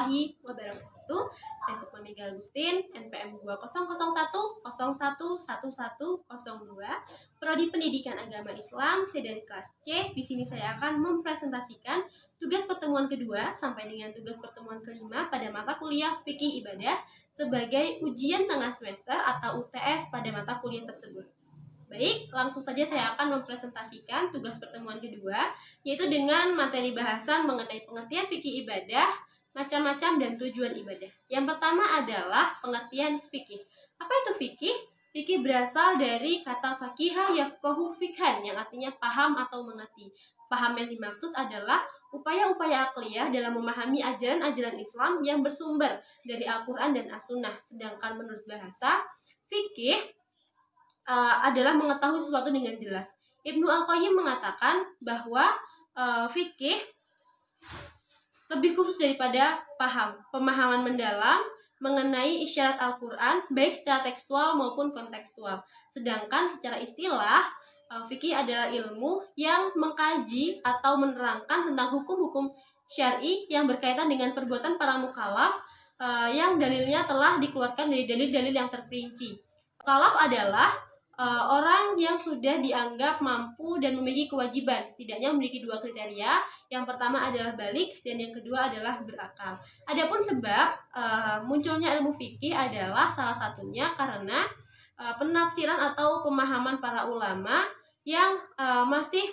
warahmatullahi wabarakatuh. Saya Sukma Mega Agustin, NPM 2001111102, Prodi Pendidikan Agama Islam, saya dari kelas C. Di sini saya akan mempresentasikan tugas pertemuan kedua sampai dengan tugas pertemuan kelima pada mata kuliah Fikih Ibadah sebagai ujian tengah semester atau UTS pada mata kuliah tersebut. Baik, langsung saja saya akan mempresentasikan tugas pertemuan kedua, yaitu dengan materi bahasan mengenai pengertian fikih ibadah, macam-macam dan tujuan ibadah. Yang pertama adalah pengertian fikih. Apa itu fikih? Fikih berasal dari kata fakiha yafqahu fikhan, yang artinya paham atau mengerti. Paham yang dimaksud adalah upaya-upaya akliyah dalam memahami ajaran-ajaran Islam yang bersumber dari Al-Quran dan As-Sunnah. Sedangkan menurut bahasa, fikih adalah mengetahui sesuatu dengan jelas. Ibnu Al-Qayyim mengatakan bahwa fikih lebih khusus daripada pemahaman mendalam mengenai isyarat Al-Quran, baik secara tekstual maupun kontekstual. Sedangkan secara istilah, fikih adalah ilmu yang mengkaji atau menerangkan tentang hukum-hukum syar'i yang berkaitan dengan perbuatan para mukallaf yang dalilnya telah dikeluarkan dari dalil-dalil yang terperinci. Mukallaf adalah orang yang sudah dianggap mampu dan memiliki kewajiban, setidaknya memiliki dua kriteria. Yang pertama adalah balik dan yang kedua adalah berakal. Adapun sebab munculnya ilmu fikih adalah salah satunya karena penafsiran atau pemahaman para ulama yang masih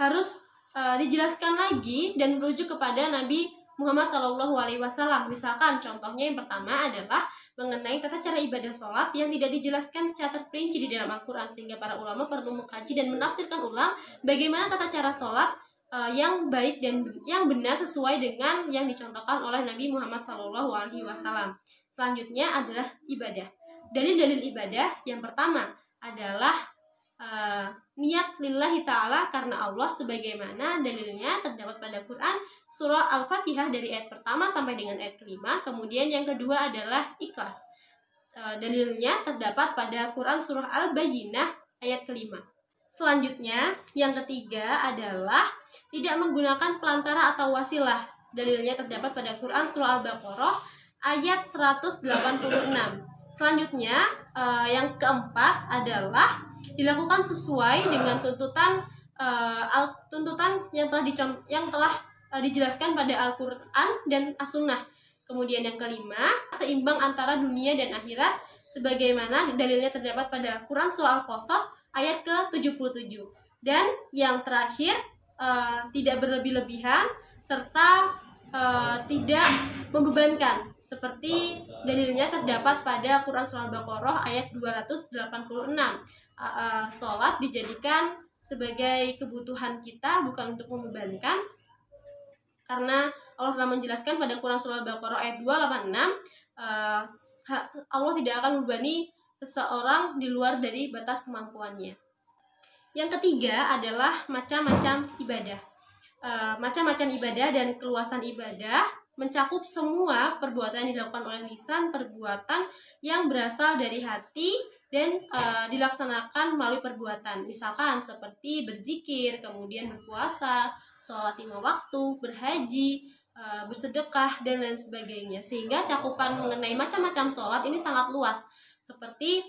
harus dijelaskan lagi dan merujuk kepada Nabi Muhammad SAW. Misalkan contohnya yang pertama adalah mengenai tata cara ibadah sholat yang tidak dijelaskan secara terperinci di dalam Al-Quran, sehingga para ulama perlu mengkaji dan menafsirkan ulang bagaimana tata cara sholat yang baik dan yang benar sesuai dengan yang dicontohkan oleh Nabi Muhammad SAW. Selanjutnya adalah ibadah. Dalil-dalil ibadah yang pertama adalah niat lillahi ta'ala, karena Allah, sebagaimana dalilnya terdapat pada Quran surah Al-Fatihah dari ayat pertama sampai dengan ayat kelima. Kemudian yang kedua adalah ikhlas. Dalilnya terdapat pada Quran surah Al-Bayyinah ayat kelima. Selanjutnya yang ketiga adalah tidak menggunakan pelantara atau wasilah. Dalilnya terdapat pada Quran surah Al-Baqarah ayat 186. Selanjutnya yang keempat adalah dilakukan sesuai dengan tuntutan yang telah dijelaskan pada Al-Quran dan As-Sunnah. Kemudian yang kelima, seimbang antara dunia dan akhirat, sebagaimana dalilnya terdapat pada Quran surah Al-Qasas ayat ke-77. Dan yang terakhir, tidak berlebih-lebihan serta tidak membebankan, seperti dalilnya terdapat pada Quran surah Al-Baqarah ayat 286. Sholat dijadikan sebagai kebutuhan kita, bukan untuk membebankan, karena Allah telah menjelaskan pada Quran surah Al-Baqarah ayat 286, Allah tidak akan membebani seseorang di luar dari batas kemampuannya. Yang ketiga adalah macam-macam ibadah. Macam-macam ibadah dan keluasan ibadah mencakup semua perbuatan yang dilakukan oleh lisan, perbuatan yang berasal dari hati dan dilaksanakan melalui perbuatan. Misalkan seperti berzikir, kemudian berpuasa, sholat 5 waktu, berhaji, bersedekah, dan lain sebagainya. Sehingga cakupan mengenai macam-macam sholat ini sangat luas. Seperti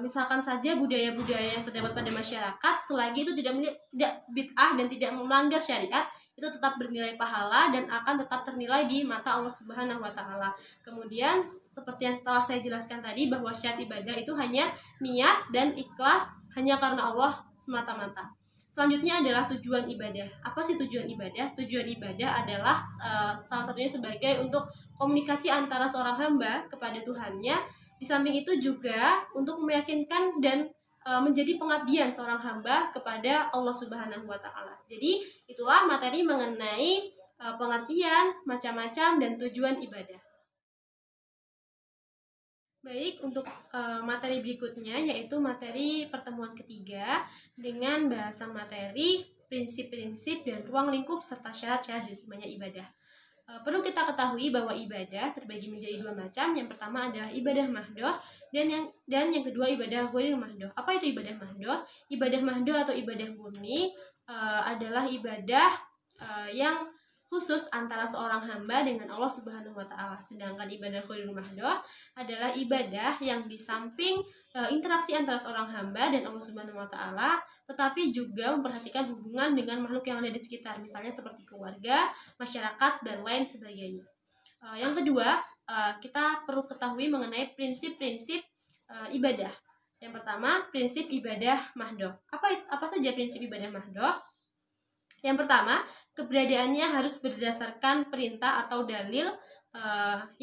misalkan saja budaya-budaya yang terdapat pada masyarakat, selagi itu tidak bid'ah dan tidak melanggar syariat, itu tetap bernilai pahala dan akan tetap ternilai di mata Allah Subhanahu wa Ta'ala. Kemudian seperti yang telah saya jelaskan tadi, bahwa syarat ibadah itu hanya niat dan ikhlas hanya karena Allah semata-mata. Selanjutnya adalah tujuan ibadah. Apa sih tujuan ibadah? Tujuan ibadah adalah salah satunya sebagai untuk komunikasi antara seorang hamba kepada Tuhannya. Di samping itu juga untuk meyakinkan dan menjadi pengabdian seorang hamba kepada Allah Subhanahu wa Ta'ala. Jadi itulah materi mengenai pengertian, macam-macam, dan tujuan ibadah. Baik, untuk materi berikutnya yaitu materi pertemuan ketiga dengan bahasan materi prinsip-prinsip dan ruang lingkup serta syarat-syarat diterimanya ibadah. Perlu kita ketahui bahwa ibadah terbagi menjadi dua macam. Yang pertama adalah ibadah mahdoh dan yang kedua ibadah ghairil mahdoh. Apa itu ibadah mahdoh? Ibadah mahdoh atau ibadah murni adalah ibadah yang khusus antara seorang hamba dengan Allah Subhanahu wa taala. Sedangkan ibadah ghairul mahdoh adalah ibadah yang di samping interaksi antara seorang hamba dan Allah Subhanahu wa taala, tetapi juga memperhatikan hubungan dengan makhluk yang ada di sekitar, misalnya seperti keluarga, masyarakat, dan lain sebagainya. Yang kedua, kita perlu ketahui mengenai prinsip-prinsip ibadah. Yang pertama, prinsip ibadah mahdoh. Apa saja prinsip ibadah mahdoh? Yang pertama, keberadaannya harus berdasarkan perintah atau dalil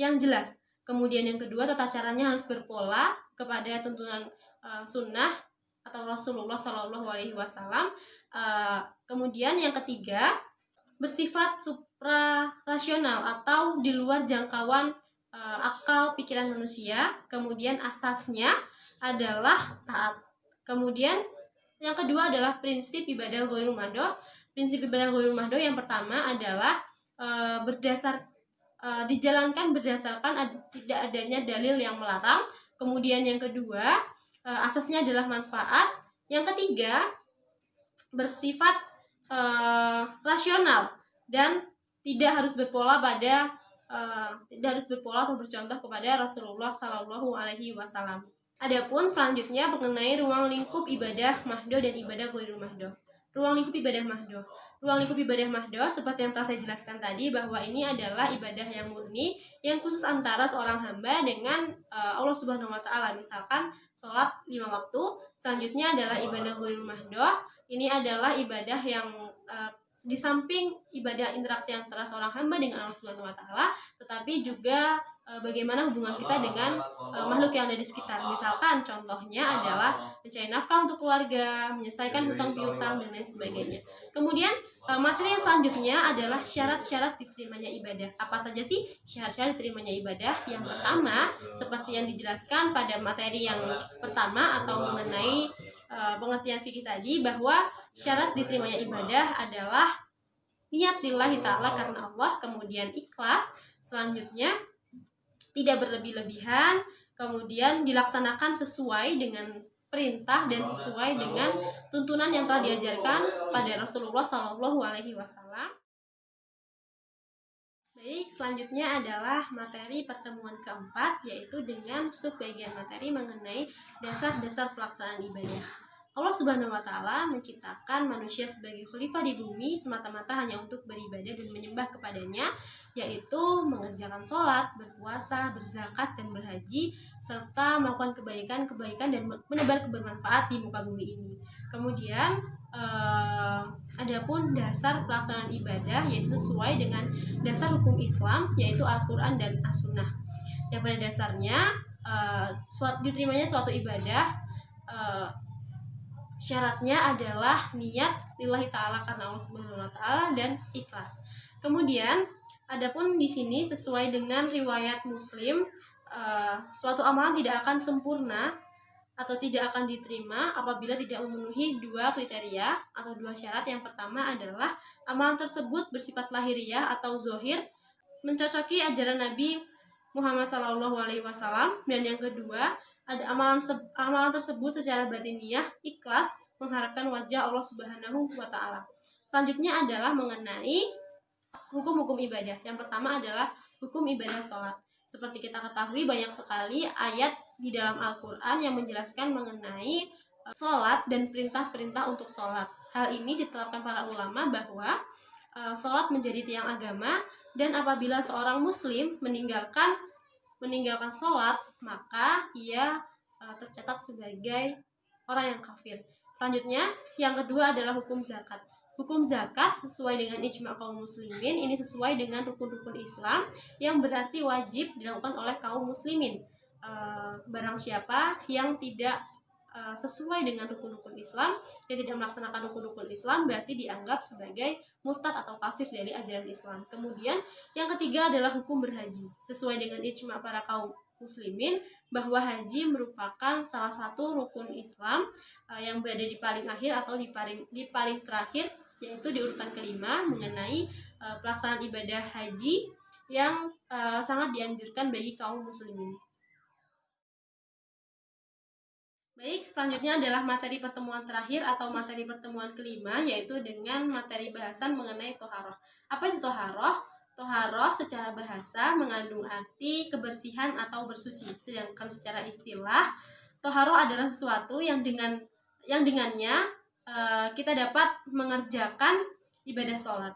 yang jelas. Kemudian yang kedua, tata caranya harus berpola kepada tuntunan sunnah atau Rasulullah Shallallahu Alaihi Wasallam. Kemudian yang ketiga, bersifat suprarasional atau di luar jangkauan akal pikiran manusia. Kemudian asasnya adalah taat. Kemudian yang kedua adalah prinsip ibadah ghairul mahdoh. Prinsip ibadah ghairul mahdoh yang pertama adalah dijalankan berdasarkan tidak adanya dalil yang melarang. Kemudian yang kedua, asasnya adalah manfaat. Yang ketiga, bersifat rasional dan tidak harus berpola atau bercontoh kepada Rasulullah Shallallahu Alaihi Wasallam. Adapun selanjutnya mengenai ruang lingkup ibadah mahdoh dan ibadah ghairul mahdoh. Ruang lingkup ibadah mahdoh. Ruang lingkup ibadah mahdoh seperti yang telah saya jelaskan tadi, bahwa ini adalah ibadah yang murni yang khusus antara seorang hamba dengan Allah Subhanahu wa taala. Misalkan sholat 5 waktu. Selanjutnya adalah ibadah ghairul mahdoh. Ini adalah ibadah yang di samping ibadah interaksi antara seorang hamba dengan Allah Subhanahu wa taala, tetapi juga bagaimana hubungan kita dengan makhluk yang ada di sekitar. Misalkan contohnya adalah mencari nafkah untuk keluarga, menyelesaikan hutang piutang, dan lain sebagainya. Kemudian materi yang selanjutnya adalah syarat-syarat diterimanya ibadah. Apa saja sih syarat-syarat diterimanya ibadah? Yang pertama, seperti yang dijelaskan pada materi yang pertama atau mengenai pengertian fikih tadi, bahwa syarat diterimanya ibadah adalah niat lillahi ta'ala karena Allah, kemudian ikhlas, selanjutnya tidak berlebih-lebihan, kemudian dilaksanakan sesuai dengan perintah dan sesuai dengan tuntunan yang telah diajarkan pada Rasulullah Shallallahu Alaihi Wasallam. Baik, selanjutnya adalah materi pertemuan keempat, yaitu dengan subbagian materi mengenai dasar-dasar pelaksanaan ibadah. Allah Subhanahu wa taala menciptakan manusia sebagai khalifah di bumi semata-mata hanya untuk beribadah dan menyembah kepadanya, yaitu mengerjakan sholat, berpuasa, berzakat, dan berhaji, serta melakukan kebaikan-kebaikan dan menebar kebermanfaat di muka bumi ini. Kemudian adapun dasar pelaksanaan ibadah yaitu sesuai dengan dasar hukum Islam, yaitu Al-Quran dan As-Sunnah, yang pada dasarnya diterimanya suatu ibadah syaratnya adalah niat lillahi ta'ala karena Allah Subhanahu wa taala dan ikhlas. Kemudian adapun di sini sesuai dengan riwayat Muslim, suatu amalan tidak akan sempurna atau tidak akan diterima apabila tidak memenuhi 2 kriteria atau 2 syarat. Yang pertama adalah amalan tersebut bersifat lahiriah atau zohir, mencocoki ajaran Nabi Muhammad SAW, dan yang kedua ada amalan tersebut secara batiniah ikhlas mengharapkan wajah Allah Subhanahu wa taala. Selanjutnya adalah mengenai hukum-hukum ibadah. Yang pertama adalah hukum ibadah sholat. Seperti kita ketahui, banyak sekali ayat di dalam Al-Quran yang menjelaskan mengenai sholat dan perintah-perintah untuk sholat. Hal ini diterapkan para ulama bahwa sholat menjadi tiang agama, dan apabila seorang muslim meninggalkan sholat, maka ia tercatat sebagai orang yang kafir. Selanjutnya, yang kedua adalah hukum zakat. Hukum zakat sesuai dengan ijma' kaum muslimin, ini sesuai dengan rukun-rukun Islam yang berarti wajib dilakukan oleh kaum muslimin. Barang siapa yang tidak sesuai dengan rukun-rukun Islam, yang tidak melaksanakan rukun-rukun Islam, berarti dianggap sebagai murtad atau kafir dari ajaran Islam. Kemudian yang ketiga adalah hukum berhaji. Sesuai dengan ijma' para kaum muslimin bahwa haji merupakan salah satu rukun Islam yang berada di paling akhir atau di paling terakhir, yaitu di urutan kelima mengenai pelaksanaan ibadah haji yang sangat dianjurkan bagi kaum muslimin. Baik, selanjutnya adalah materi pertemuan terakhir atau materi pertemuan kelima, yaitu dengan materi bahasan mengenai toharoh. Apa itu toharoh? Toharoh secara bahasa mengandung arti kebersihan atau bersuci. Sedangkan secara istilah, toharoh adalah sesuatu yang dengannya kita dapat mengerjakan ibadah sholat.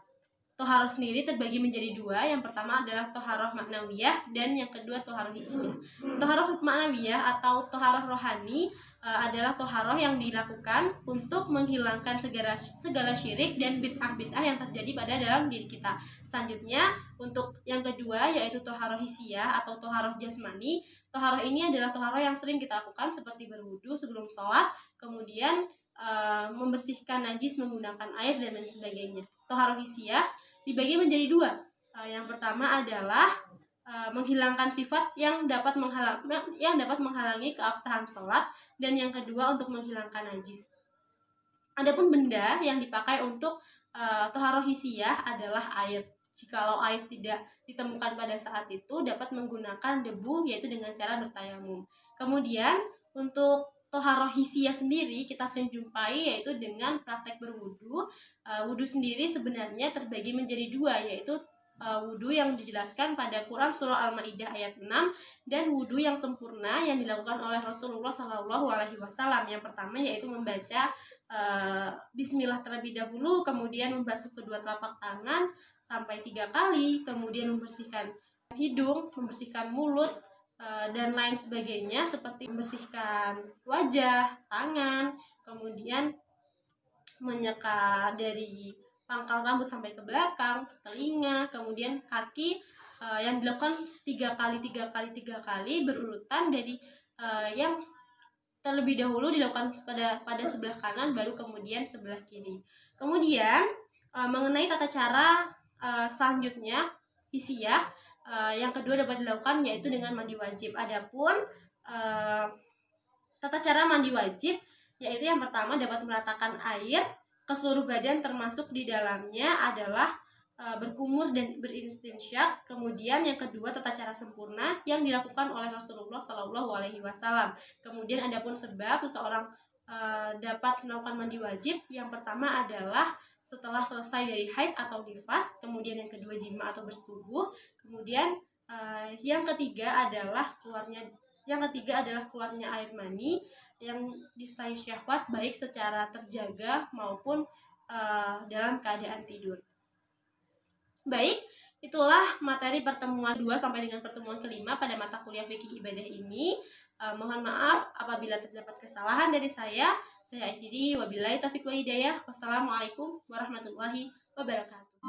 Toharoh sendiri terbagi menjadi dua. Yang pertama adalah toharoh maknawiyah dan yang kedua toharoh hissiyah. Toharoh maknawiyah atau toharoh rohani adalah toharoh yang dilakukan untuk menghilangkan segala syirik dan bid'ah-bid'ah yang terjadi pada dalam diri kita. Selanjutnya, untuk yang kedua yaitu toharoh hissiyah atau toharoh jasmani. Toharoh ini adalah toharoh yang sering kita lakukan seperti berwudu sebelum sholat, kemudian membersihkan najis menggunakan air dan lain sebagainya. Toharoh hissiyah dibagi menjadi dua. Yang pertama adalah menghilangkan sifat yang dapat menghalangi keabsahan sholat, dan yang kedua untuk menghilangkan najis. Adapun benda yang dipakai untuk toharoh hissiyah adalah air. Jikalau air tidak ditemukan pada saat itu, dapat menggunakan debu, yaitu dengan cara bertayamum. Kemudian untuk toharoh hissiyah sendiri kita sering jumpai yaitu dengan praktek berwudu. Wudu sendiri sebenarnya terbagi menjadi dua, yaitu wudu yang dijelaskan pada Quran surah Al-Maidah ayat 6 dan wudu yang sempurna yang dilakukan oleh Rasulullah SAW. Yang pertama yaitu membaca Bismillah terlebih dahulu, kemudian membasuh kedua telapak tangan sampai 3 kali, kemudian membersihkan hidung, membersihkan mulut, dan lain sebagainya, seperti membersihkan wajah, tangan, kemudian menyeka dari pangkal rambut sampai ke belakang, telinga, kemudian kaki, yang dilakukan 3 kali berurutan dari yang terlebih dahulu dilakukan pada sebelah kanan, baru kemudian sebelah kiri. Kemudian mengenai tata cara selanjutnya hissiyah, yang kedua dapat dilakukan yaitu dengan mandi wajib. Adapun tata cara mandi wajib yaitu yang pertama dapat meratakan air ke seluruh badan termasuk di dalamnya adalah berkumur dan beristinsyak. Kemudian yang kedua tata cara sempurna yang dilakukan oleh Rasulullah SAW. Kemudian adapun sebab seseorang dapat melakukan mandi wajib, yang pertama adalah setelah selesai dari haid atau nifas, kemudian yang kedua jima atau bersetubuh, kemudian yang ketiga adalah keluarnya air mani yang disertai syahwat baik secara terjaga maupun dalam keadaan tidur. Baik, itulah materi pertemuan 2 sampai dengan pertemuan kelima pada mata kuliah fikih ibadah ini. Mohon maaf apabila terdapat kesalahan dari saya. Saya akhiri, wabillahi taufiq wal hidayah. Wassalamualaikum warahmatullahi wabarakatuh.